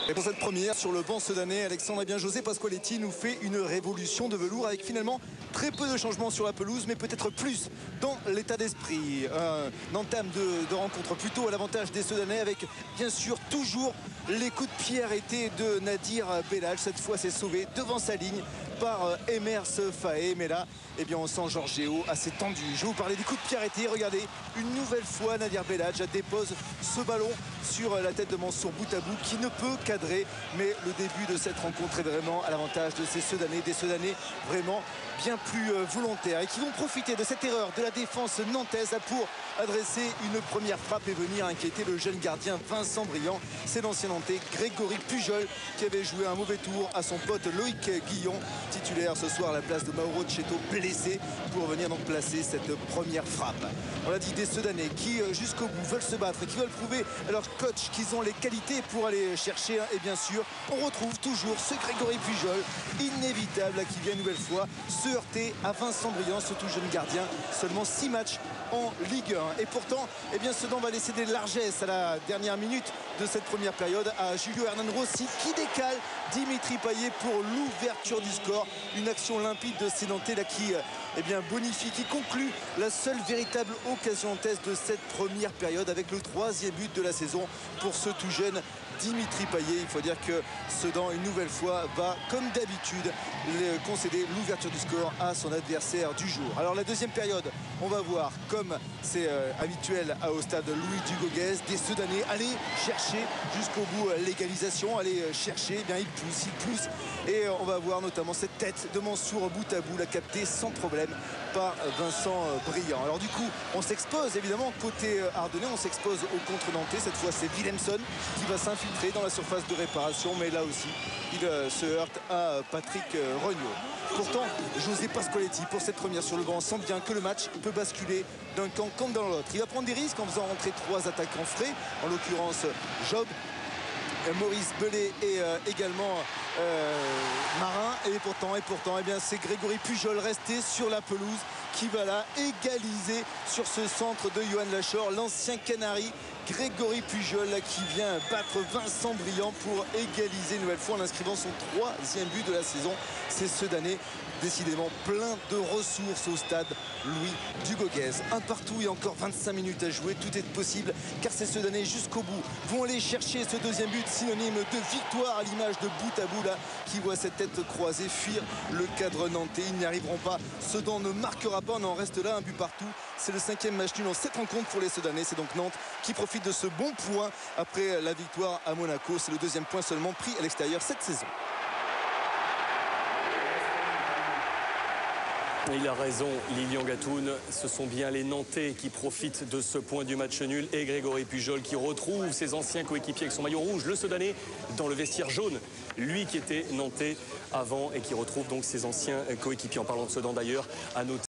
Et pour cette première sur le banc sedanais, Alexandre, eh bien José Pasqualetti nous fait une révolution de velours avec finalement très peu de changements sur la pelouse, mais peut-être plus dans l'état d'esprit. Une entame de rencontre plutôt à l'avantage des Sedanais, avec bien sûr toujours les coups de pied arrêtés de Nadir Bellal. Cette fois c'est sauvé devant sa ligne par Emers Faé, mais là eh bien on sent Georgeo assez tendu. Je vais vous parler des coups de pied arrêtés. Regardez, une nouvelle fois Nadir Bellal dépose ce ballon sur la tête de Mansour Boutabou qui ne peut cadrer, mais le début de cette rencontre est vraiment à l'avantage de ces Sedanais, des Sedanais vraiment bien plus volontaires et qui vont profiter de cette erreur de la défense nantaise pour adresser une première frappe et venir inquiéter le jeune gardien Vincent Briand. C'est l'ancien nantais Grégory Pujol qui avait joué un mauvais tour à son pote Loïc Guillon, titulaire ce soir à la place de Mauro Cheto, blessé, pour venir donc placer cette première frappe. On l'a dit, des Sedanais qui jusqu'au bout veulent se battre et qui veulent prouver à leur coach qu'ils ont les qualités pour aller chercher, et bien sûr on retrouve toujours ce Grégory Pujol inévitable qui vient une nouvelle fois se heurter à Vincent Briand, ce tout jeune gardien. Seulement 6 matchs en Ligue 1 et pourtant eh bien Sedan va laisser des largesses à la dernière minute de cette première période à Julio Hernan Rossi qui décale Dimitri Payet pour l'ouverture du score. Une action limpide de Sédantais là qui eh bien bonifie, qui conclut la seule véritable occasion en test de cette première période avec le 3e but de la saison pour ce tout jeune Dimitri Payet. Il faut dire que Sedan une nouvelle fois va comme d'habitude concéder l'ouverture du score à son adversaire du jour. Alors la deuxième période, on va voir comme c'est habituel au stade Louis Dugauguez, des Sedanais aller chercher jusqu'au bout l'égalisation, aller chercher, eh bien il pousse et on va voir notamment cette tête de Mansour Boutabou la captée sans problème par Vincent Briand. Alors du coup on s'expose évidemment côté ardennais, on s'expose au contre nantais. Cette fois c'est Willemson qui va s'infiltrer dans la surface de réparation, mais là aussi il se heurte à Patrick Regnault. Pourtant José Pasqualetti pour cette première sur le banc sent bien que le match peut basculer d'un camp comme dans l'autre. Il va prendre des risques en faisant rentrer 3 attaquants frais, en l'occurrence Job, Maurice Belay et également Marin, et pourtant eh bien c'est Grégory Pujol resté sur la pelouse qui va là égaliser sur ce centre de Johan Lachor, l'ancien Canari. Grégory Pujol là, qui vient battre Vincent Briand pour égaliser une nouvelle fois en inscrivant son 3e but de la saison. C'est Sedanais décidément plein de ressources au stade Louis Dugauguez. Un partout et encore 25 minutes à jouer. Tout est possible car ces Sedanais jusqu'au bout vont aller chercher ce 2e but, synonyme de victoire à l'image de Boutabou là qui voit cette tête croisée fuir le cadre nantais. Ils n'y arriveront pas. Sedan ne marquera pas, on en reste là, un but partout. C'est le 5e match nul en 7 rencontres pour les Sedanais. C'est donc Nantes qui profite de ce bon point après la victoire à Monaco. C'est le 2e point seulement pris à l'extérieur cette saison. Il a raison, Lilian Gatoun. Ce sont bien les Nantais qui profitent de ce point du match nul et Grégory Pujol qui retrouve ses anciens coéquipiers avec son maillot rouge, le Sedanais, dans le vestiaire jaune. Lui qui était Nantais avant et qui retrouve donc ses anciens coéquipiers. En parlant de Sedan d'ailleurs, à noter